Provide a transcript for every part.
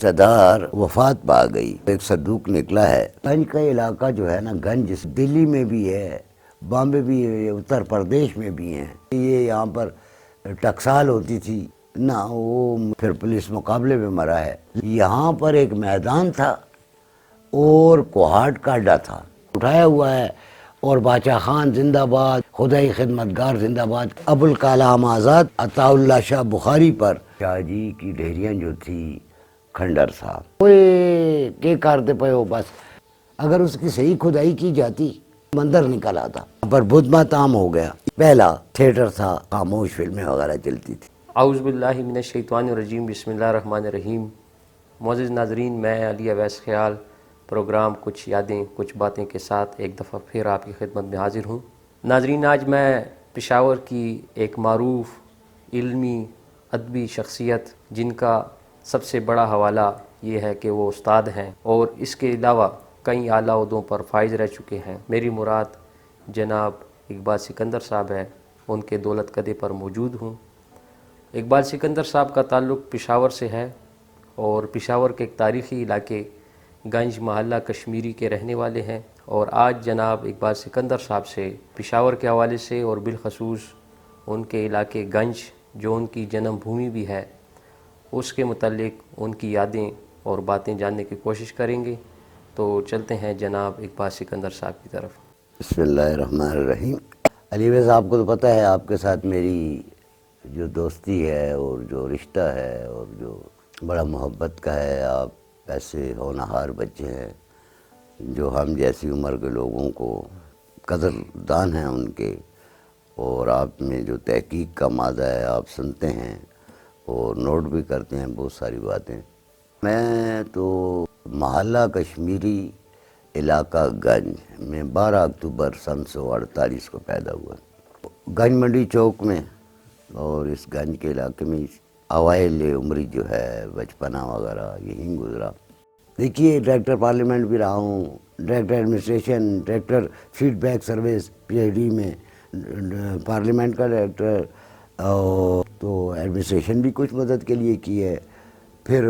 رشتہ دار وفات پا گئی، ایک صندوق نکلا ہے۔ گنج کا علاقہ جو ہے نا، گنج دلی میں بھی ہے، بامبے بھی ہے، اتر پردیش میں بھی ہیں۔ یہ یہاں پر ٹکسال ہوتی تھی نا، وہ پھر پولیس مقابلے میں مرا ہے۔ یہاں پر ایک میدان تھا اور کوہاٹ کا اڈا تھا، اٹھایا ہوا ہے، اور باچا خان زندہ باد، خدائی خدمتگار زندہ باد، ابوالکلام آزاد، عطا اللہ شاہ بخاری پر شاہ جی کی ڈھیریاں جو تھی کھنڈر صاحب کوئی کے کرتے پے ہو، بس اگر اس کی صحیح کھدائی کی جاتی مندر نکل آتا۔ پر بدھ مت عام ہو گیا۔ پہلا تھیٹر تھا، خاموش فلمیں وغیرہ چلتی تھی۔ اعوذ باللہ من الشیطان الرجیم، بسم اللہ الرحمن الرحیم۔ معزز ناظرین، میں علی اویس خیال پروگرام کچھ یادیں کچھ باتیں کے ساتھ ایک دفعہ پھر آپ کی خدمت میں حاضر ہوں۔ ناظرین، آج میں پشاور کی ایک معروف علمی ادبی شخصیت، جن کا سب سے بڑا حوالہ یہ ہے کہ وہ استاد ہیں اور اس کے علاوہ کئی اعلیٰ عہدوں پر فائز رہ چکے ہیں، میری مراد جناب اقبال سکندر صاحب ہے، ان کے دولت کدے پر موجود ہوں۔ اقبال سکندر صاحب کا تعلق پشاور سے ہے اور پشاور کے ایک تاریخی علاقے گنج محلہ کشمیری کے رہنے والے ہیں، اور آج جناب اقبال سکندر صاحب سے پشاور کے حوالے سے اور بالخصوص ان کے علاقے گنج جو ان کی جنم بھومی بھی ہے، اس کے متعلق ان کی یادیں اور باتیں جاننے کی کوشش کریں گے۔ تو چلتے ہیں جناب اقبال سکندر صاحب کی طرف۔ بسم اللہ الرحمن الرحیم۔ علی ویز، آپ کو تو پتہ ہے آپ کے ساتھ میری جو دوستی ہے اور جو رشتہ ہے اور جو بڑا محبت کا ہے، آپ ایسے ہونہار بچے ہیں جو ہم جیسی عمر کے لوگوں کو قدردان ہیں ان کے، اور آپ میں جو تحقیق کا مادہ ہے آپ سنتے ہیں اور نوٹ بھی کرتے ہیں بہت ساری باتیں۔ میں تو محلہ کشمیری علاقہ گنج میں 12 اکتوبر سن 1948 کو پیدا ہوا، گنج منڈی چوک میں، اور اس گنج کے علاقے میں اوائل عمری جو ہے بچپنا وغیرہ یہیں گزرا۔ دیکھیے، ڈائریکٹر پارلیمنٹ بھی رہا ہوں، director administration, director feedback service P H D میں، پارلیمنٹ کا ڈائریکٹر، اور تو ایڈمنسٹریشن بھی کچھ مدد کے لیے کی ہے۔ پھر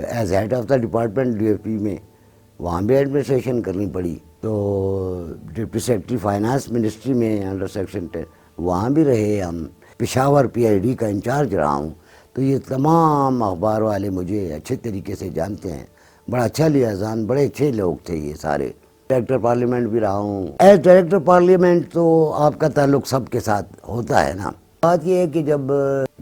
as head of the department D F P میں، وہاں بھی ایڈمنسٹریشن کرنی پڑی، تو ڈپٹی سیکرٹری فائنانس منسٹری میں انڈر سیکشن 10 وہاں بھی رہے ہم۔ پشاور پی ایچ ڈی کا انچارج رہا ہوں، تو یہ تمام اخبار والے مجھے اچھے طریقے سے جانتے ہیں، بڑا اچھا لیاذان، بڑے اچھے لوگ تھے یہ سارے۔ ڈائریکٹر پارلیمنٹ بھی رہا ہوں۔ ایز ڈائریکٹر پارلیمنٹ تو آپ کا تعلق سب کے ساتھ ہوتا ہے نا۔ بات یہ ہے کہ جب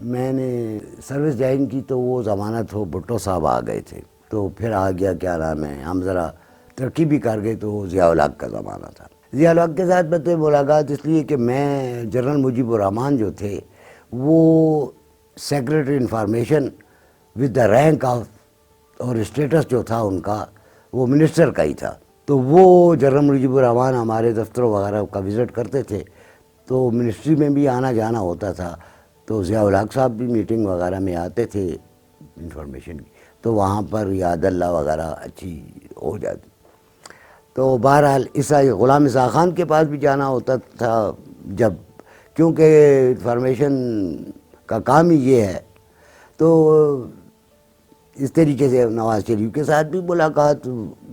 میں نے سروس جوائن کی تو وہ زمانہ تو بھٹو صاحب آ گئے تھے، تو پھر آ گیا کیا نام ہے، ہم ذرا ترقی بھی کر گئے، تو ضیاء الحق کا زمانہ تھا۔ ضیاء الحق کے ساتھ میں تو ملاقات اس لیے کہ میں جنرل مجیب الرحمان جو تھے وہ secretary information with the rank of, اور اسٹیٹس جو تھا ان کا وہ منسٹر کا ہی تھا، تو وہ جنرل مجیب الرحمان ہمارے دفتروں وغیرہ کا وزٹ کرتے تھے، تو منسٹری میں بھی آنا جانا ہوتا تھا، تو ضیاء الحق صاحب بھی میٹنگ وغیرہ میں آتے تھے انفارمیشن کی، تو وہاں پر یاد اللہ وغیرہ اچھی ہو جاتی۔ تو بہرحال غلام اسحاق خان کے پاس بھی جانا ہوتا تھا، جب کیونکہ انفارمیشن کا کام ہی یہ ہے، تو اس طریقے سے نواز شریف کے ساتھ بھی ملاقات،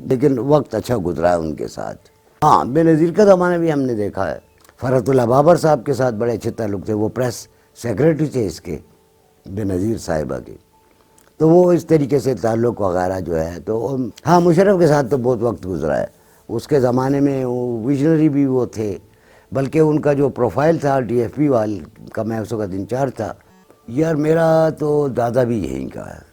لیکن وقت اچھا گزرا ہے ان کے ساتھ۔ ہاں، بے نظیر کا زمانہ بھی ہم نے دیکھا ہے، فرحت اللہ بابر صاحب کے ساتھ بڑے اچھے تعلق تھے، وہ پریس سیکریٹری تھے اس کے، بے نظیر صاحبہ کے، تو وہ اس طریقے سے تعلق وغیرہ جو ہے۔ تو ہاں، مشرف کے ساتھ تو بہت وقت گزرا ہے، اس کے زمانے میں وہ ویژنری بھی وہ تھے، بلکہ ان کا جو پروفائل تھا ڈی ایف پی وال کا، میں اس وقت انچارج تھا۔ یار میرا تو دادا بھی یہیں کا ہے،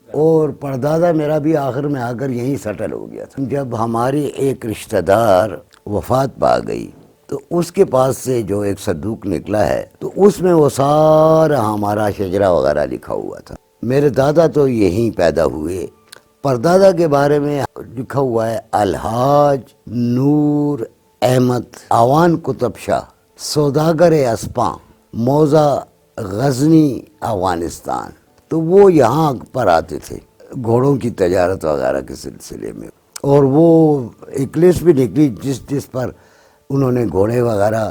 اور پردادا میرا بھی آخر میں آ کر یہیں سیٹل ہو گیا تھا۔ جب ہماری ایک رشتہ دار وفات پا گئی تو اس کے پاس سے جو ایک صندوق نکلا ہے، تو اس میں وہ سارا ہمارا شجرہ وغیرہ لکھا ہوا تھا۔ میرے دادا تو یہیں پیدا ہوئے۔ پردادا کے بارے میں لکھا ہوا ہے الحاج نور احمد آوان کتب شاہ، سوداگر اسپاں، موضع غزنی افغانستان۔ تو وہ یہاں پر آتے تھے گھوڑوں کی تجارت وغیرہ کے سلسلے میں، اور وہ ایک لسٹ بھی نکلی جس پر انہوں نے گھوڑے وغیرہ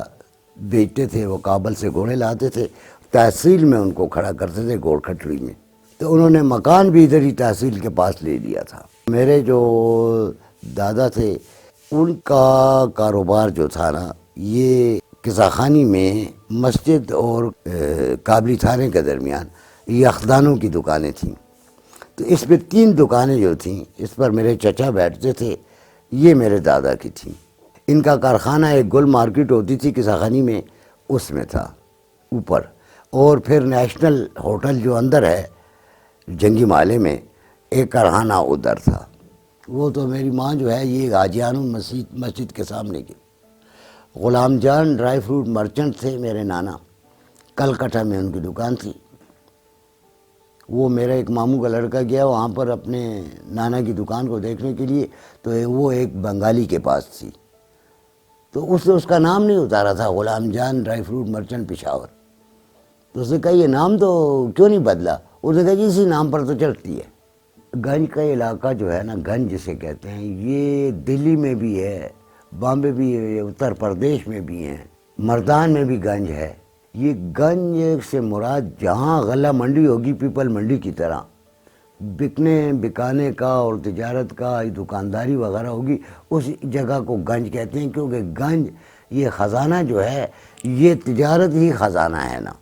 بیچتے تھے، وہ کابل سے گھوڑے لاتے تھے، تحصیل میں ان کو کھڑا کرتے تھے گھوڑ کھٹڑی میں، تو انہوں نے مکان بھی ادھر ہی تحصیل کے پاس لے لیا تھا۔ میرے جو دادا تھے ان کا کاروبار جو تھا نا، یہ قصہ خانی میں مسجد اور کابلی تھانے کے درمیان یخدانوں کی دکانیں تھیں۔ تو اس پہ 3 دکانیں جو تھیں اس پر میرے چچا بیٹھتے تھے، یہ میرے دادا کی تھیں۔ ان کا کارخانہ ایک گل مارکیٹ ہوتی تھی قصہ خانی میں، اس میں تھا اوپر، اور پھر نیشنل ہوٹل جو اندر ہے جنگی محلے میں، ایک کارخانہ ادھر تھا۔ وہ تو میری ماں جو ہے یہ غازیانو مسجد کے سامنے کی۔ غلام جان ڈرائی فروٹ مرچنٹ تھے میرے نانا، کلکتہ میں ان کی دکان تھی۔ وہ میرا ایک ماموں کا لڑکا گیا وہاں پر اپنے نانا کی دکان کو دیکھنے کے لیے، تو وہ ایک بنگالی کے پاس تھی، تو اس نے اس کا نام نہیں اتارا تھا، غلام جان ڈرائی فروٹ مرچنٹ پشاور۔ تو اس نے کہا یہ نام تو کیوں نہیں بدلا؟ اس نے کہا جی اسی نام پر تو چلتی ہے۔ گنج کا علاقہ جو ہے نا، گنج جسے کہتے ہیں، یہ دلی میں بھی ہے، بامبے بھی ہے، اتر پردیش میں بھی ہیں، مردان میں بھی گنج ہے۔ یہ گنج سے مراد جہاں غلہ منڈی ہوگی پیپل منڈی کی طرح، بکانے کا اور تجارت کا دکانداری وغیرہ ہوگی، اس جگہ کو گنج کہتے ہیں، کیونکہ گنج یہ خزانہ جو ہے یہ تجارت ہی خزانہ ہے نا،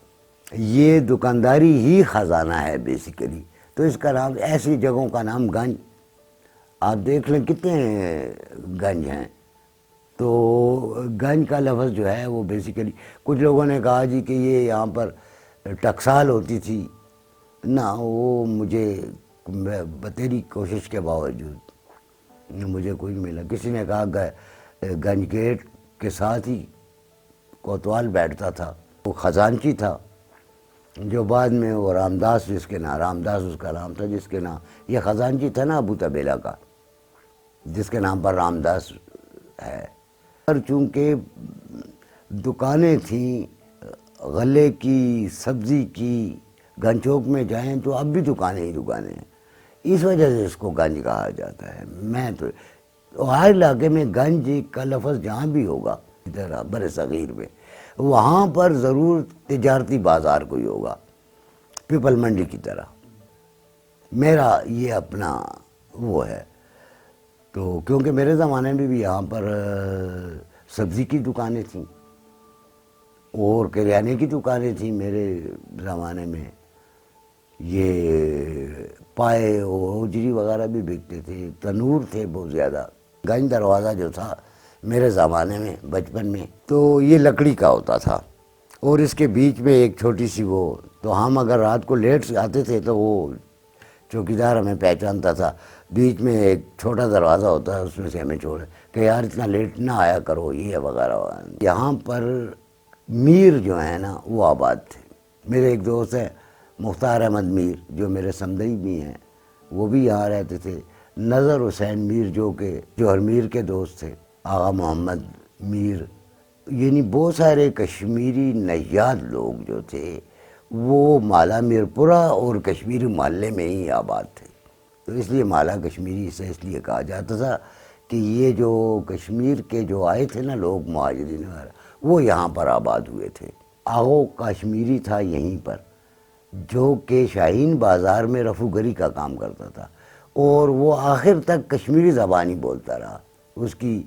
یہ دکانداری ہی خزانہ ہے بیسیکلی، تو اس کا نام، ایسی جگہوں کا نام گنج۔ آپ دیکھ لیں کتنے گنج ہیں۔ تو گنج کا لفظ جو ہے وہ بیسیکلی، کچھ لوگوں نے کہا جی کہ یہ یہاں پر ٹکسال ہوتی تھی، نہ وہ مجھے بتیری کوشش کے باوجود مجھے کوئی نہیں ملا۔ کسی نے کہا گنج گیٹ کے ساتھ ہی کوتوال بیٹھتا تھا، وہ خزانچی تھا، جو بعد میں وہ رامداس، جس کے نام رامداس اس کا نام تھا، جس کے نام یہ خزانچی تھا نا ابو طبیلہ کا، جس کے نام پر رامداس ہے۔ اور چونکہ دکانیں تھیں غلے کی، سبزی کی، گنج چوک میں جائیں تو اب بھی دکانیں ہی دکانیں ہیں، اس وجہ سے اس کو گنج کہا جاتا ہے۔ میں تو ہر علاقے میں گنج کا لفظ جہاں بھی ہوگا ادھر بر صغیر میں، وہاں پر ضرور تجارتی بازار کوئی ہوگا، پیپل منڈی کی طرح۔ میرا یہ اپنا وہ ہے، تو کیونکہ میرے زمانے میں بھی یہاں پر سبزی کی دکانیں تھیں اور کریانے کی دکانیں تھیں میرے زمانے میں، یہ پائے اور ہوجری وغیرہ بھی بکتے تھے، تنور تھے بہت زیادہ۔ گنج دروازہ جو تھا میرے زمانے میں بچپن میں تو یہ لکڑی کا ہوتا تھا، اور اس کے بیچ میں ایک چھوٹی سی وہ، تو ہم اگر رات کو لیٹ سے آتے تھے تو وہ چوکیدار ہمیں پہچانتا تھا، بیچ میں ایک چھوٹا دروازہ ہوتا ہے، اس میں سے ہمیں چھوڑے کہ یار اتنا لیٹ نہ آیا کرو یہ وغیرہ وغیرہ۔ یہاں پر میر جو ہیں نا وہ آباد تھے۔ میرے ایک دوست ہیں مختار احمد میر، جو میرے سمدئی بھی ہیں، وہ بھی یہاں رہتے تھے۔ نظر حسین میر جو کہ جوہر میر کے دوست تھے، آغا محمد میر، یعنی بہت سارے کشمیری نژاد لوگ جو تھے وہ مالا میرپورہ اور کشمیری محلے میں ہی آباد تھے۔ تو اس لیے مالا کشمیری سے اس لیے کہا جاتا تھا کہ یہ جو کشمیر کے جو آئے تھے نا لوگ، مہاجرین وغیرہ، وہ یہاں پر آباد ہوئے تھے۔ آغو کشمیری تھا یہیں پر، جو کہ شاہین بازار میں رفو گری کا کام کرتا تھا، اور وہ آخر تک کشمیری زبان ہی بولتا رہا، اس کی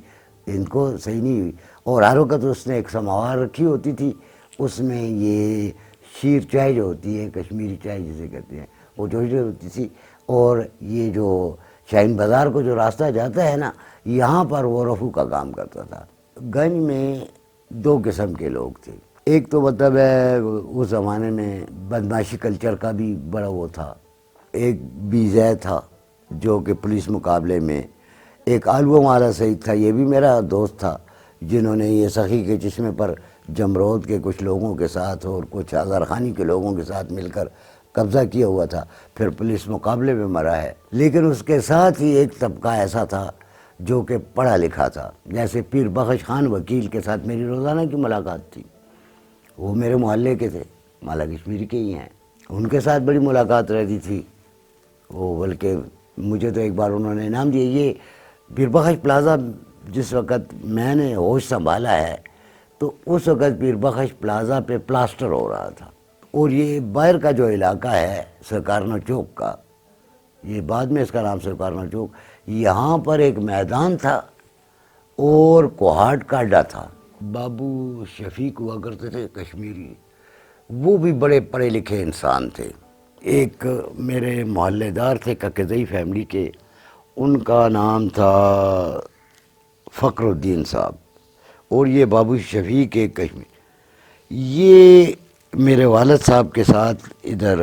ان کو صحیح نہیں ہوئی۔ اور ہر وقت اس نے ایک سماوار رکھی ہوتی تھی، اس میں یہ شیر چائے جو ہوتی ہے، کشمیری چائے جسے کہتے ہیں، وہ چھوٹی ہوتی تھی، اور یہ جو شاہین بازار کو جو راستہ جاتا ہے نا، یہاں پر وہ رفو کا کام کرتا تھا۔ گنج میں 2 قسم کے لوگ تھے، ایک تو مطلب ہے اس زمانے میں بدماشی کلچر کا بھی بڑا وہ تھا، ایک بیزے تھا جو کہ پولیس مقابلے میں، ایک آلو والا سعید تھا، یہ بھی میرا دوست تھا، جنہوں نے یہ سخی کے چشمے پر جمرود کے کچھ لوگوں کے ساتھ اور کچھ آذرخانی کے لوگوں کے ساتھ مل کر قبضہ کیا ہوا تھا، پھر پولیس مقابلے میں مرا ہے۔ لیکن اس کے ساتھ ہی ایک طبقہ ایسا تھا جو کہ پڑھا لکھا تھا، جیسے پیر بخش خان وکیل کے ساتھ میری روزانہ کی ملاقات تھی، وہ میرے محلے کے تھے، مالا کشمیری کے ہی ہیں، ان کے ساتھ بڑی ملاقات رہتی تھی۔ وہ بلکہ مجھے تو ایک بار انہوں نے انعام دیا۔ یہ پیر بخش پلازا جس وقت میں نے ہوش سنبھالا ہے تو اس وقت پیر بخش پلازا پہ پلاسٹر ہو رہا تھا، اور یہ باہر کا جو علاقہ ہے سرکارنا چوک کا، یہ بعد میں اس کا نام سرکارنا چوک، یہاں پر ایک میدان تھا اور کوہاٹ کا اڈا تھا۔ بابو شفیق ہوا کرتے تھے کشمیری، وہ بھی بڑے پڑھے لکھے انسان تھے۔ ایک میرے محلے دار تھے ککزئی فیملی کے، ان کا نام تھا فخر الدین صاحب، اور یہ بابو شفیق ایک کشمیر، یہ میرے والد صاحب کے ساتھ ادھر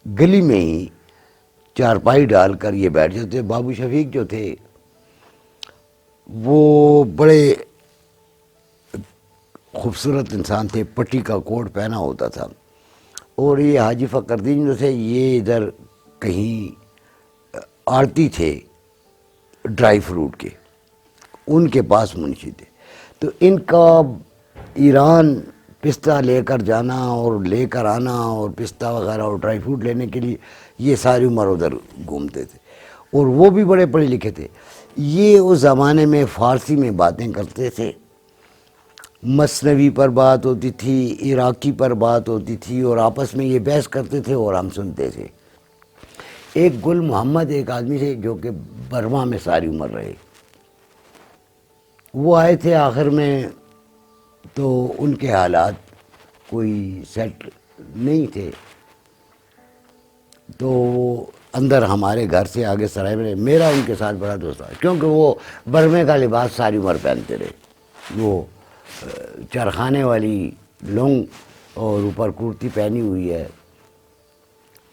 گلی میں ہی چارپائی ڈال کر یہ بیٹھ جاتے۔ بابو شفیق جو تھے وہ بڑے خوبصورت انسان تھے، پٹی کا کوٹ پہنا ہوتا تھا، اور یہ حاجی فخر الدین جو تھے یہ ادھر کہیں آڑتی تھے ڈرائی فروٹ کے، ان کے پاس منشی تھے۔ تو ان کا ایران پستہ لے کر جانا اور لے کر آنا، اور پستہ وغیرہ اور ڈرائی فروٹ لینے کے لیے یہ ساری عمر ادھر گھومتے تھے، اور وہ بھی بڑے پڑھے لکھے تھے۔ یہ اس زمانے میں فارسی میں باتیں کرتے تھے، مثنوی پر بات ہوتی تھی، عراقی پر بات ہوتی تھی، اور آپس میں یہ بحث کرتے تھے اور ہم سنتے تھے۔ ایک گل محمد ایک آدمی تھے جو کہ برما میں ساری عمر رہے، وہ آئے تھے آخر میں، تو ان کے حالات کوئی سیٹ نہیں تھے، تو وہ اندر ہمارے گھر سے آگے سرائے میں، میرا ان کے ساتھ بڑا دوست تھا، کیونکہ وہ برمے کا لباس ساری عمر پہنتے رہے، وہ چرخانے والی لونگ اور اوپر کرتی پہنی ہوئی ہے۔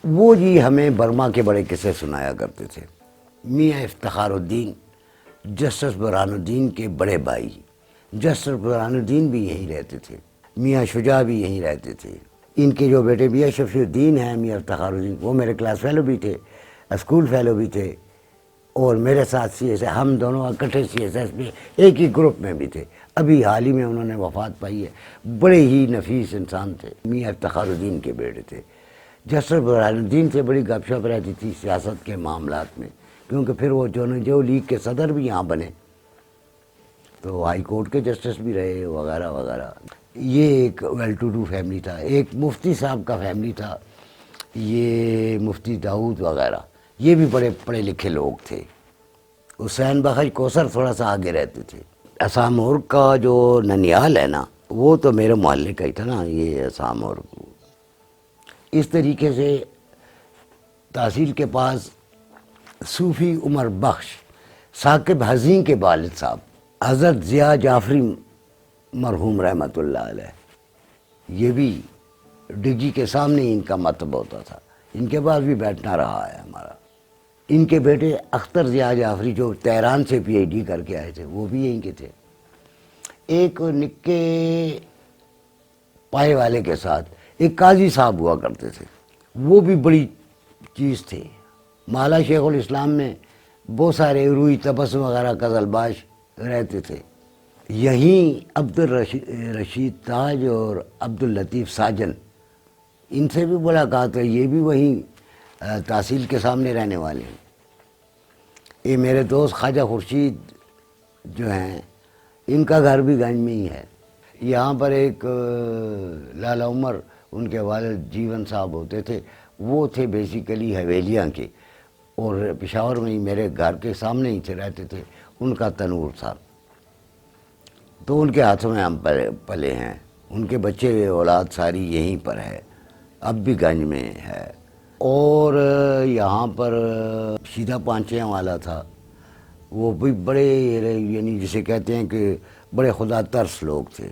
وہ جی ہمیں برما کے بڑے قصے سنایا کرتے تھے۔ میاں افتخار الدین جسٹس برہان الدین کے بڑے بھائی، جسٹس برہان الدین بھی یہیں رہتے تھے، میاں شجاع بھی یہیں رہتے تھے۔ ان کے جو بیٹے میاں شفیع الدین ہیں، میاں افتخار الدین، وہ میرے کلاس فیلو بھی تھے، اسکول فیلو بھی تھے، اور میرے ساتھ سی ایس، ہم دونوں اکٹھے سی ایس ایس میں ایک ہی گروپ میں بھی تھے۔ ابھی حال ہی میں انہوں نے وفات پائی ہے، بڑے ہی نفیس انسان تھے، میاں افتخار الدین کے بیٹے تھے۔ جسٹس برہان الدین سے بڑی گپ شپ رہتی تھی سیاست کے معاملات میں، کیونکہ پھر وہ جو لیگ کے صدر بھی یہاں بنے، تو ہائی کورٹ کے جسٹس بھی رہے وغیرہ وغیرہ۔ یہ ایک ویل ٹو ڈو فیملی تھا۔ ایک مفتی صاحب کا فیملی تھا، یہ مفتی داؤد وغیرہ، یہ بھی بڑے پڑھے لکھے لوگ تھے۔ حسین بخش کوثر تھوڑا سا آگے رہتے تھے۔ اسامور کا جو ننیال ہے نا، وہ تو میرے محلے کا ہی تھا نا، یہ اسامور۔ اس طریقے سے تحصیل کے پاس صوفی عمر بخش ثاقب حزین کے والد صاحب حضرت ضیاء جعفری مرحوم رحمۃ اللہ علیہ، یہ بھی ڈگی کے سامنے ان کا مکتب ہوتا تھا، ان کے پاس بھی بیٹھنا رہا ہے ہمارا۔ ان کے بیٹے اختر ضیاء جعفری جو تہران سے پی ایچ ڈی کر کے آئے تھے، وہ بھی یہیں کے تھے۔ ایک نکے پائے والے کے ساتھ ایک قاضی صاحب ہوا کرتے تھے، وہ بھی بڑی چیز تھے۔ مالا شیخ الاسلام میں بہت سارے روئی تبسم وغیرہ قزلباش رہتے تھے۔ یہیں عبدالرشید تاج اور عبداللطیف ساجن، ان سے بھی ملاقات ہے، یہ بھی وہیں تحصیل کے سامنے رہنے والے ہیں۔ یہ میرے دوست خواجہ خورشید جو ہیں، ان کا گھر بھی گنج میں ہی ہے۔ یہاں پر ایک لالا عمر، ان کے والد جیون صاحب ہوتے تھے، وہ تھے بیسیکلی حویلیاں کے، اور پشاور میں ہی میرے گھر کے سامنے ہی رہتے تھے، ان کا تنور تھا، تو ان کے ہاتھوں میں ہم پلے ہیں۔ ان کے بچے اولاد ساری یہیں پر ہے، اب بھی گنج میں ہے۔ اور یہاں پر سیدھا پانچیاں والا تھا، وہ بھی بڑے، یعنی جسے کہتے ہیں کہ بڑے خدا ترس لوگ تھے۔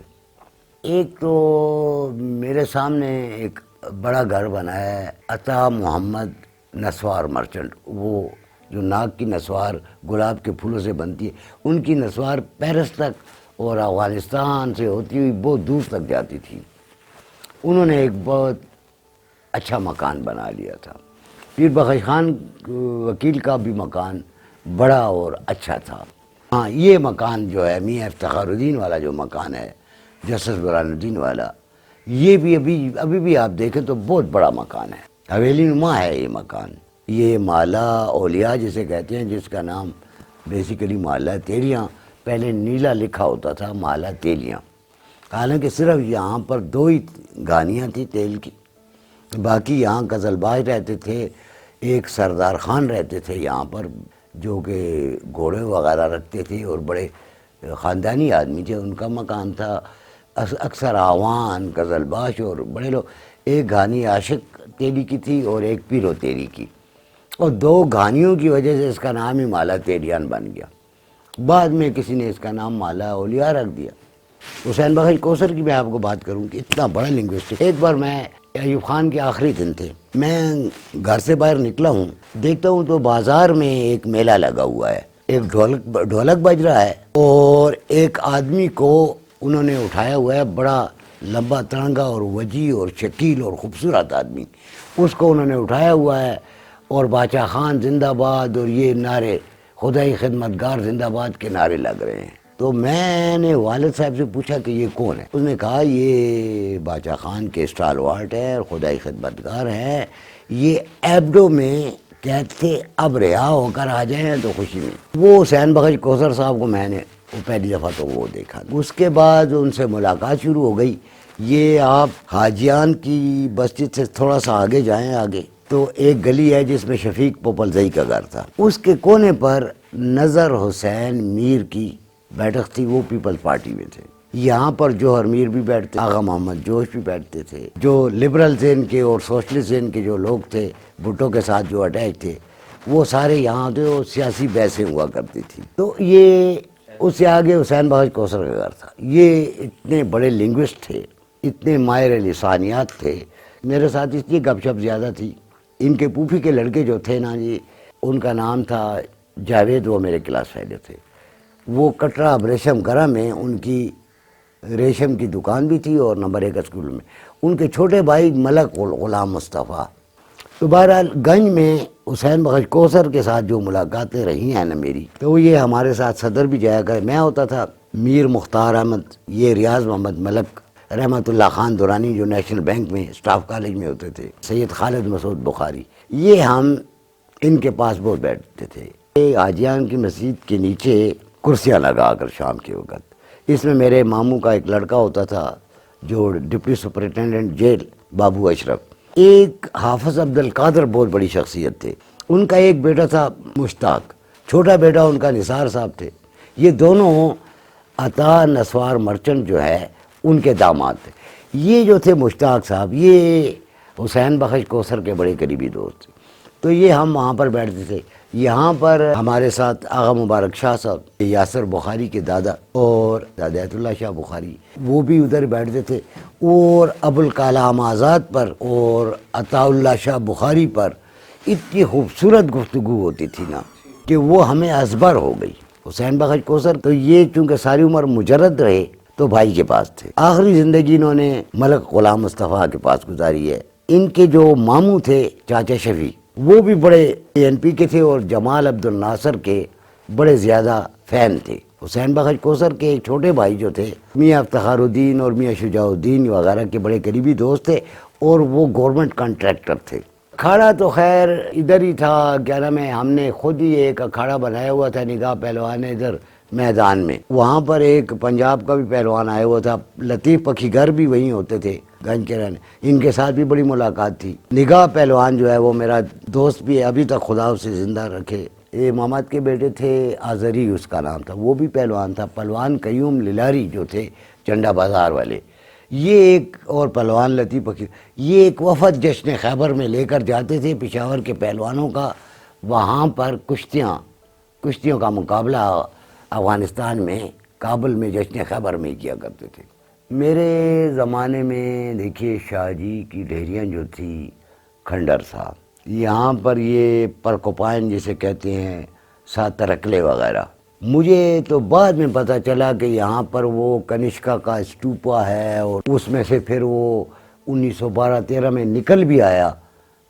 ایک تو میرے سامنے ایک بڑا گھر بنا ہے عطا محمد نسوار مرچنٹ، وہ جو ناک کی نسوار گلاب کے پھولوں سے بنتی ہے، ان کی نسوار پیرس تک اور افغانستان سے ہوتی ہوئی بہت دور تک جاتی تھی۔ انہوں نے ایک بہت اچھا مکان بنا لیا تھا۔ پیر بخش خان وکیل کا بھی مکان بڑا اور اچھا تھا۔ ہاں، یہ مکان جو ہے میاں افتخار الدین والا جو مکان ہے، جسٹس برہان الدین والا، یہ بھی ابھی بھی آپ دیکھیں تو بہت بڑا مکان ہے، حویلی نما ہے یہ مکان۔ یہ محلہ اولیاء جسے کہتے ہیں، جس کا نام بیسیکلی محلہ تیلیاں، پہلے نیلا لکھا ہوتا تھا محلہ تیلیاں، حالانکہ صرف یہاں پر 2 ہی گانیاں تھیں تیل کی، باقی یہاں غزل باز رہتے تھے، ایک سردار خان رہتے تھے یہاں پر، جو کہ گھوڑے وغیرہ رکھتے تھے اور بڑے خاندانی آدمی تھے، ان کا مکان تھا۔ اکثر آوان، غزل باز اور بڑے لوگ، ایک گھانی عاشق تیری کی تھی اور ایک پیرو تیری کی، اور دو گھانیوں کی وجہ سے اس کا نام ہی مالا تیریان بن گیا۔ بعد میں کسی نے اس کا نام مالا اولیاء رکھ دیا۔ حسین بخش کوثر کی میں آپ کو بات کروں کہ اتنا بڑا لنگوسٹک، ایک بار میں ایوب خان کے آخری دن تھے، میں گھر سے باہر نکلا ہوں، دیکھتا ہوں تو بازار میں ایک میلہ لگا ہوا ہے، ایک ڈھولک بج رہا ہے، اور ایک آدمی کو انہوں نے اٹھایا ہوا ہے، بڑا لمبا تڑنگا اور وجیح اور شکیل اور خوبصورت آدمی، اس کو انہوں نے اٹھایا ہوا ہے، اور باچا خان زندہ باد اور یہ نعرے، خدائی خدمتگار زندہ باد کے نعرے لگ رہے ہیں۔ تو میں نے والد صاحب سے پوچھا کہ یہ کون ہے؟ اس نے کہا یہ باچا خان کے اسٹالوارٹ ہے اور خدائی خدمتگار ہے، یہ ایبڈو میں کہتے تھے اب رہا ہو کر آ جائیں تو خوشی میں۔ وہ حسین بخش کوثر صاحب کو میں نے پہلی دفعہ تو وہ دیکھا، اس کے بعد ان سے ملاقات شروع ہو گئی۔ یہ آپ حاجیان کی مسجد سے تھوڑا سا آگے جائیں، آگے تو ایک گلی ہے جس میں شفیق پوپلزئی کا گھر تھا، اس کے کونے پر نظر حسین میر کی بیٹھک تھی، وہ پیپلز پارٹی میں تھے۔ یہاں پر جوہر میر بھی بیٹھتے، آغا محمد جوش بھی بیٹھتے تھے، جو لبرل ذہن کے اور سوشلسٹ ذہن کے جو لوگ تھے، بھٹو کے ساتھ جو اٹیچ تھے، وہ سارے یہاں تھے، اور سیاسی بحثیں ہوا کرتی تھی۔ تو یہ اس سے آگے حسین بخش کوثر کا گھر تھا۔ یہ اتنے بڑے لنگوسٹ تھے، اتنے ماہر لسانیات تھے، میرے ساتھ اس لیے گپ شپ زیادہ تھی۔ ان کے پوپھی کے لڑکے جو تھے نا جی، ان کا نام تھا جاوید، وہ میرے کلاس فیلو تھے۔ وہ کٹرا ریشم گرہ میں ان کی ریشم کی دکان بھی تھی، اور نمبر 1 اسکول میں ان کے چھوٹے بھائی ملک غلام مصطفیٰ۔ تو بہرحال گنج میں حسین بخش کوثر کے ساتھ جو ملاقاتیں رہی ہیں نا میری، تو یہ ہمارے ساتھ صدر بھی جایا کرے، میں ہوتا تھا، میر مختار احمد، یہ ریاض محمد ملک، رحمت اللہ خان دورانی جو نیشنل بینک میں اسٹاف کالج میں ہوتے تھے، سید خالد مسعود بخاری، یہ ہم ان کے پاس بہت بیٹھتے تھے۔ حاجیان کی مسجد کے نیچے کرسیاں لگا کر شام کے وقت، اس میں میرے ماموں کا ایک لڑکا ہوتا تھا جو ڈپٹی سپرنٹینڈنٹ جیل، بابو اشرف، ایک حافظ عبد القادر بہت بڑی شخصیت تھے، ان کا ایک بیٹا تھا مشتاق، چھوٹا بیٹا ان کا نثار صاحب تھے، یہ دونوں عطا نسوار مرچنٹ جو ہے ان کے داماد تھے۔ یہ جو تھے مشتاق صاحب، یہ حسین بخش کوثر کے بڑے قریبی دوست تھے، تو یہ ہم وہاں پر بیٹھتے تھے۔ یہاں پر ہمارے ساتھ آغا مبارک شاہ صاحب، یاسر بخاری کے دادا، اور ہدایت اللہ شاہ بخاری، وہ بھی ادھر بیٹھتے تھے، اور ابوالکلام آزاد پر اور عطا اللہ شاہ بخاری پر اتنی خوبصورت گفتگو ہوتی تھی نا کہ وہ ہمیں ازبر ہو گئی۔ حسین بخش کوثر تو یہ چونکہ ساری عمر مجرد رہے تو بھائی کے پاس تھے، آخری زندگی انہوں نے ملک غلام مصطفیٰ کے پاس گزاری ہے۔ ان کے جو ماموں تھے چاچا شفیع، وہ بھی بڑے ANP کے تھے اور جمال عبد الناصر کے بڑے زیادہ فین تھے۔ حسین بخش کوثر کے ایک چھوٹے بھائی جو تھے میاں افتخار الدین اور میاں شجاع الدین وغیرہ کے بڑے قریبی دوست تھے، اور وہ گورنمنٹ کانٹریکٹر تھے۔ اکھاڑا تو خیر ادھر ہی تھا، کیا نام ہے، ہم نے خود ہی ایک اکھاڑا بنایا ہوا تھا نگاہ پہلوان ادھر میدان میں، وہاں پر ایک پنجاب کا بھی پہلوان آیا ہوا تھا، لطیف پکھیگر بھی وہیں ہوتے تھے گنج کے رہنے، ان کے ساتھ بھی بڑی ملاقات تھی۔ نگاہ پہلوان جو ہے وہ میرا دوست بھی ہے، ابھی تک خدا اسے زندہ رکھے۔ یہ محمد کے بیٹے تھے آذری، اس کا نام تھا، وہ بھی پہلوان تھا۔ پہلوان قیوم للاری جو تھے چنڈا بازار والے، یہ ایک، اور پہلوان لطیف پکھیگر، یہ ایک وفد جشن خیبر میں لے کر جاتے تھے پشاور کے پہلوانوں کا، وہاں پر کشتیوں کا مقابلہ افغانستان میں کابل میں جشن خیبر میں کیا کرتے تھے۔ میرے زمانے میں دیکھیے شاہ جی کی ڈھیریاں جو تھی، کھنڈر صاحب، یہاں پر یہ پرکوپائن جسے کہتے ہیں، سات ترکلے وغیرہ، مجھے تو بعد میں پتہ چلا کہ یہاں پر وہ کنشکا کا اسٹوپا ہے، اور اس میں سے پھر وہ 1912-13 میں نکل بھی آیا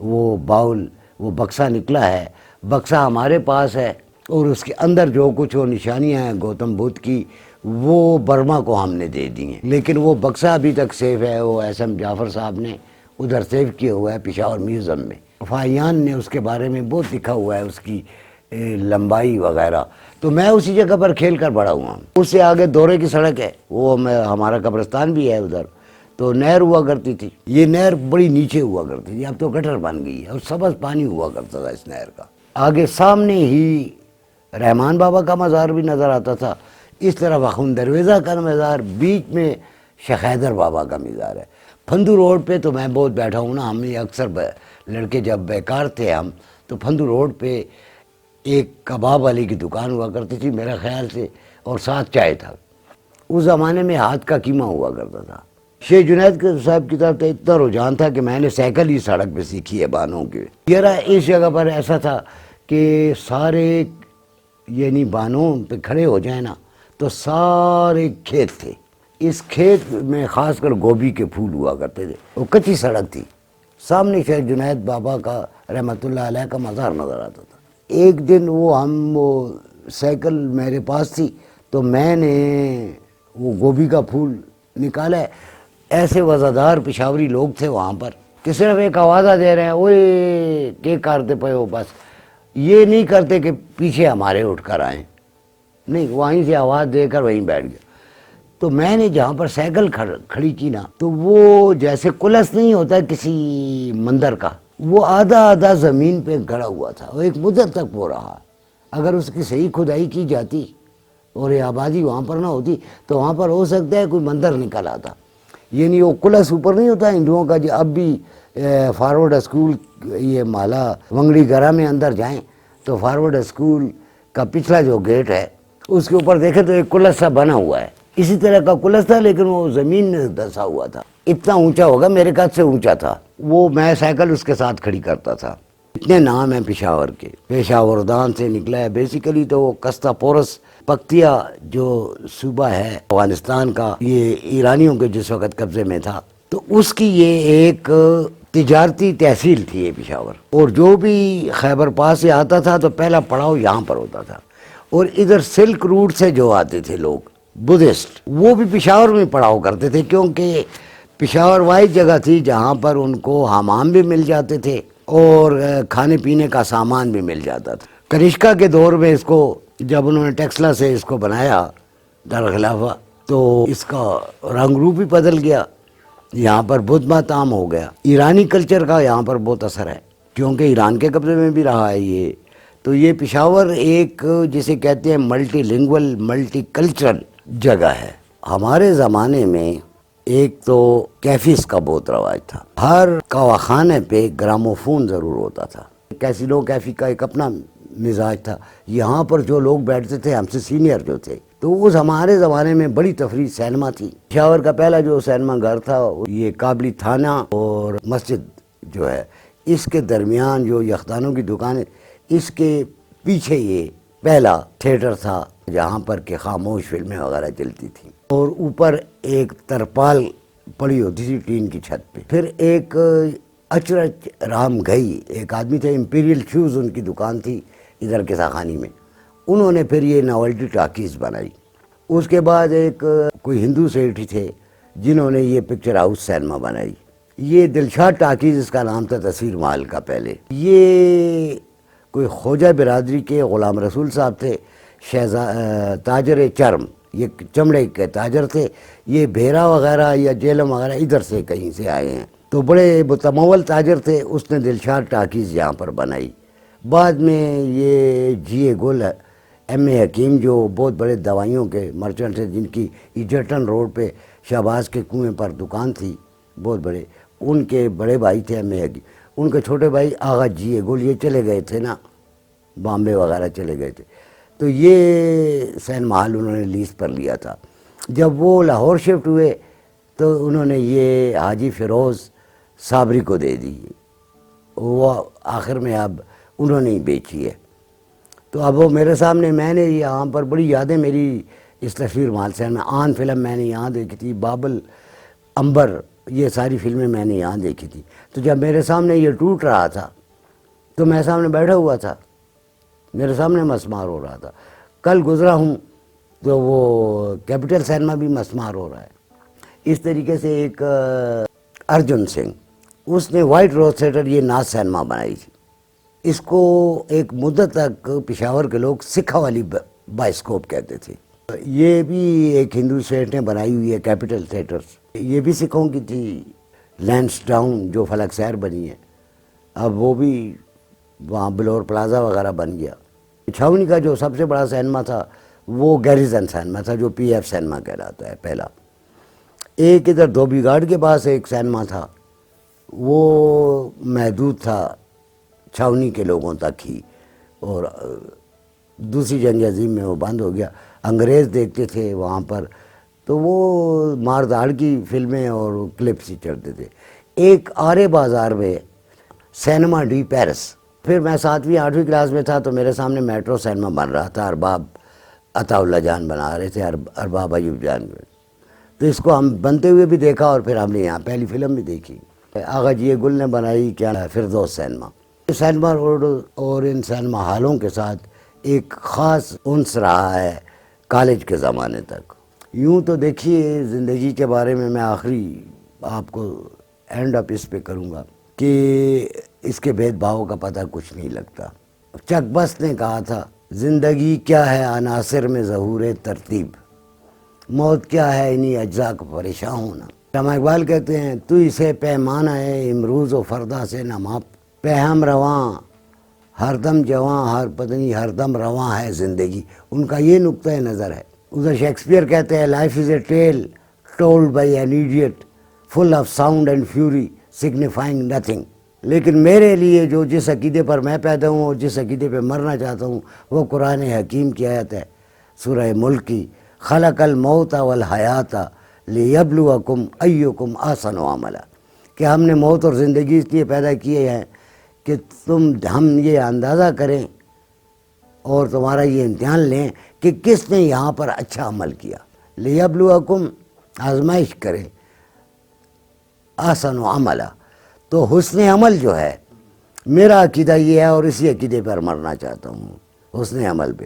وہ باؤل، وہ بکسا نکلا ہے، بکسا ہمارے پاس ہے، اور اس کے اندر جو کچھ وہ نشانیاں ہیں گوتم بدھ کی، وہ برما کو ہم نے دے دی ہیں، لیکن وہ بکسا ابھی تک سیف ہے، وہ SM جعفر صاحب نے ادھر سیو کیا ہوا ہے پشاور میوزیم میں۔ فائیان نے اس کے بارے میں بہت لکھا ہوا ہے، اس کی لمبائی وغیرہ، تو میں اسی جگہ پر کھیل کر بڑا ہوا ہوں۔ اس سے آگے دورے کی سڑک ہے، وہ ہمارا قبرستان بھی ہے ادھر، تو نہر ہوا کرتی تھی، یہ نہر بڑی نیچے ہوا کرتی تھی، اب تو گٹر بن گئی ہے اور سبز پانی ہوا کرتا تھا اس نہر کا۔ آگے سامنے ہی رحمان بابا کا مزار بھی نظر آتا تھا، اس طرف اخون درویزہ کا مزار، بیچ میں شیخ حیدر بابا کا مزار ہے۔ پھندو روڈ پہ تو میں بہت بیٹھا ہوں نا، ہم یہ اکثر لڑکے جب بیکار تھے ہم تو پھندو روڈ پہ ایک کباب والی کی دکان ہوا کرتی تھی میرا خیال سے، اور ساتھ چائے تھا۔ اس زمانے میں ہاتھ کا قیمہ ہوا کرتا تھا۔ شیخ جنید صاحب کی طرف اتنا رجحان تھا کہ میں نے سائیکل ہی سڑک پہ سیکھی ہے بانوں کے۔ ذرا اس جگہ پر ایسا تھا کہ سارے یعنی بانوں پہ کھڑے ہو جائیں نا تو سارے کھیت تھے، اس کھیت میں خاص کر گوبھی کے پھول ہوا کرتے تھے، وہ کچی سڑک تھی، سامنے شیخ جنید بابا کا رحمۃ اللہ علیہ کا مزار نظر آتا تھا۔ ایک دن وہ سائیکل میرے پاس تھی تو میں نے وہ گوبھی کا پھول نکالا ہے، ایسے وزادار پشاوری لوگ تھے وہاں پر کہ صرف ایک آوازہ دے رہے ہیں، اوئے کے کرتے پے ہو، بس یہ نہیں کرتے کہ پیچھے ہمارے اٹھ کر آئیں، نہیں، وہیں سے آواز دے کر وہیں بیٹھ گیا۔ تو میں نے جہاں پر سائیکل کھڑی کی نا تو وہ جیسے کلس نہیں ہوتا کسی مندر کا، وہ آدھا زمین پہ گڑا ہوا تھا، وہ ایک مدت تک وہ رہا۔ اگر اس کی صحیح کھدائی کی جاتی اور یہ آبادی وہاں پر نہ ہوتی تو وہاں پر ہو سکتا ہے کوئی مندر نکل آتا، یعنی وہ کلس اوپر نہیں ہوتا ہندوؤں کا، جو اب بھی فارورڈ اسکول یہ مالا ونگڑی گرا میں اندر جائیں تو فارورڈ اسکول کا پچھلا جو گیٹ ہے اس کے اوپر دیکھیں تو ایک کلس سا بنا ہوا ہے، اسی طرح کا کلس تھا لیکن وہ زمین میں دھسا ہوا تھا، اتنا اونچا ہوگا، میرے قد سے اونچا تھا وہ، میں سائیکل اس کے ساتھ کھڑی کرتا تھا۔ اتنے نام ہیں پشاور کے، پشاوردان سے نکلا ہے، بیسیکلی تو وہ کستہ پورس پکتیا جو صوبہ ہے افغانستان کا، یہ ایرانیوں کے جس وقت قبضے میں تھا، تو اس کی یہ ایک تجارتی تحصیل تھی یہ پشاور، اور جو بھی خیبر پاس سے آتا تھا تو پہلا پڑاؤ یہاں پر ہوتا تھا، اور ادھر سلک روٹ سے جو آتے تھے لوگ بدھسٹ وہ بھی پشاور میں پڑاؤ کرتے تھے، کیونکہ پشاور واحد جگہ تھی جہاں پر ان کو حمام بھی مل جاتے تھے اور کھانے پینے کا سامان بھی مل جاتا تھا۔ کنشکا کے دور میں اس کو جب انہوں نے ٹیکسلا سے اس کو بنایا دارالخلافہ تو اس کا رنگ روپ بھی بدل گیا، یہاں پر بدھ مت عام ہو گیا۔ ایرانی کلچر کا یہاں پر بہت اثر ہے کیونکہ ایران کے قبضے میں بھی رہا ہے یہ، تو یہ پشاور ایک جسے کہتے ہیں ملٹی لنگول ملٹی کلچرل جگہ ہے۔ ہمارے زمانے میں ایک تو کیفیز کا بہت رواج تھا، ہر کواخانے پہ گراموفون ضرور ہوتا تھا، کیسینو کیفی کا ایک اپنا مزاج تھا، یہاں پر جو لوگ بیٹھتے تھے ہم سے سینئر جو تھے تو اس ہمارے زمانے میں بڑی تفریح سینما تھی۔ پشاور کا پہلا جو سینما گھر تھا یہ کابلی تھانہ اور مسجد جو ہے اس کے درمیان جو یخدانوں کی دکان ہے اس کے پیچھے یہ پہلا تھیٹر تھا جہاں پر کہ خاموش فلمیں وغیرہ چلتی تھیں، اور اوپر ایک ترپال پڑی ہوتی تھی ٹین کی چھت پہ۔ پھر ایک اچرچ رام گئی ایک آدمی تھے، امپیریل شوز ان کی دکان تھی ادھر کے ساخانی میں، انہوں نے پھر یہ ناولٹی ٹاکیز بنائی۔ اس کے بعد ایک کوئی ہندو سیٹھی تھے جنہوں نے یہ پکچر ہاؤس سینما بنائی، یہ دلشاد ٹاکیز اس کا نام تھا تصویر محل کا پہلے۔ یہ کوئی خواجہ برادری کے غلام رسول صاحب تھے، تاجر چرم، یہ چمڑے کے تاجر تھے، یہ بھیرا وغیرہ یا جیلم وغیرہ ادھر سے کہیں سے آئے ہیں، تو بڑے متمول تاجر تھے، اس نے دلشاد ٹاکیز یہاں پر بنائی۔ بعد میں یہ جی اے گل ایم اے حکیم جو بہت بڑے دوائیوں کے مرچنٹ تھے، جن کی ایجرٹن روڈ پہ شہباز کے کنویں پر دکان تھی بہت بڑے، ان کے بڑے بھائی تھے ایم اے حکیم، ان کے چھوٹے بھائی آغا جی اے گل، یہ چلے گئے تھے نا بامبے وغیرہ چلے گئے تھے، تو یہ سینما ہال انہوں نے لیز پر لیا تھا۔ جب وہ لاہور شفٹ ہوئے تو انہوں نے یہ حاجی فیروز صابری کو دے دی، وہ آخر میں اب انہوں نے ہی بیچی ہے۔ تو اب وہ میرے سامنے، میں نے یہاں پر بڑی یادیں میری اس تصویر محل سے، میں آن فلم میں نے یہاں دیکھی تھی، بابل، امبر، یہ ساری فلمیں میں نے یہاں دیکھی تھی۔ تو جب میرے سامنے یہ ٹوٹ رہا تھا تو میں سامنے بیٹھا ہوا تھا، میرے سامنے مسمار ہو رہا تھا۔ کل گزرا ہوں تو وہ کیپٹل سینما بھی مسمار ہو رہا ہے۔ اس طریقے سے ایک ارجن سنگھ، اس نے وائٹ روز تھیٹر یہ ناز سینما بنائی تھی، اس کو ایک مدت تک پشاور کے لوگ سکھا والی بائسکوپ کہتے تھے۔ یہ بھی ایک ہندو اسٹیٹ نے بنائی ہوئی ہے کیپٹل تھیٹرز، یہ بھی سکھوں کی تھی، لینس ڈاؤن جو فلک سیر بنی ہے، اب وہ بھی وہاں بلور پلازا وغیرہ بن گیا۔ چھاونی کا جو سب سے بڑا سینما تھا وہ گیریزن سینما تھا، جو پی ایف سینما کہلاتا ہے پہلا۔ ایک ادھر دھوبی گھاٹ کے پاس ایک سینما تھا، وہ محدود تھا چھاونی کے لوگوں تک ہی، اور دوسری جنگ عظیم میں وہ بند ہو گیا۔ انگریز دیکھتے تھے وہاں پر، تو وہ مار دھاڑ کی فلمیں اور کلپس ہی چڑھتے تھے۔ ایک آرے بازار میں سینما ڈی پیرس، پھر میں 7ویں 8ویں کلاس میں تھا تو میرے سامنے میٹرو سینما بن رہا تھا، ارباب عطا اللہ جان بنا رہے تھے، ارباب ایوب جان، تو اس کو ہم بنتے ہوئے بھی دیکھا، اور پھر ہم نے یہاں پہلی فلم بھی دیکھی آغا جی گل نے بنائی، کیا فردوس سینما۔ سینما روڈ اور ان سینما ہالوں کے ساتھ ایک خاص انس رہا ہے کالج کے زمانے تک۔ یوں تو دیکھیے زندگی کے بارے میں آخری آپ کو اینڈ اپ اس پہ کروں گا کہ اس کے بھید بھاؤ کا پتہ کچھ نہیں لگتا۔ چک بست نے کہا تھا، زندگی کیا ہے عناصر میں ظہور ترتیب، موت کیا ہے انہی اجزاء کا پریشان ہونا۔ علامہ اقبال کہتے ہیں، تو اسے پیمانہ ہے امروز و فردا سے نہ ماپ، پہم رواں ہر دم جواں ہر پتنی ہر دم رواں ہے زندگی۔ ان کا یہ نقطۂ نظر ہے۔ ادھر شیکسپیئر کہتے ہیں، life is a tale told by an idiot full of sound and fury signifying nothing. لیکن میرے لیے جو جس عقیدے پر میں پیدا ہوں اور جس عقیدے پہ مرنا چاہتا ہوں، وہ قرآن حکیم کی آیت ہے، سورہ ملک کی، خلق الموت والحیات لیبلوکم ایکم احسن عملا، کہ ہم نے موت اور زندگی اس لیے پیدا کیے ہیں کہ ہم یہ اندازہ کریں اور تمہارا یہ امتحان لیں کہ کس نے یہاں پر اچھا عمل کیا، لیبلوکم آزمائش کریں، احسن عملا۔ تو حسن عمل جو ہے میرا عقیدہ یہ ہے، اور اسی عقیدے پر مرنا چاہتا ہوں، حسن عمل پہ۔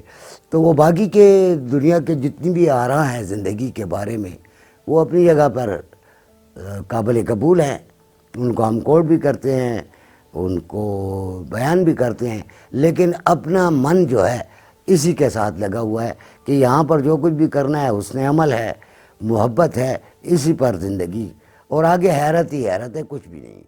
تو وہ باقی کے دنیا کے جتنی بھی آراء ہیں زندگی کے بارے میں، وہ اپنی جگہ پر قابل قبول ہیں، ان کو ہم کوٹ بھی کرتے ہیں، ان کو بیان بھی کرتے ہیں، لیکن اپنا من جو ہے اسی کے ساتھ لگا ہوا ہے کہ یہاں پر جو کچھ بھی کرنا ہے حسن عمل ہے، محبت ہے، اسی پر زندگی، اور آگے حیرت ہی حیرت ہے، کچھ بھی نہیں۔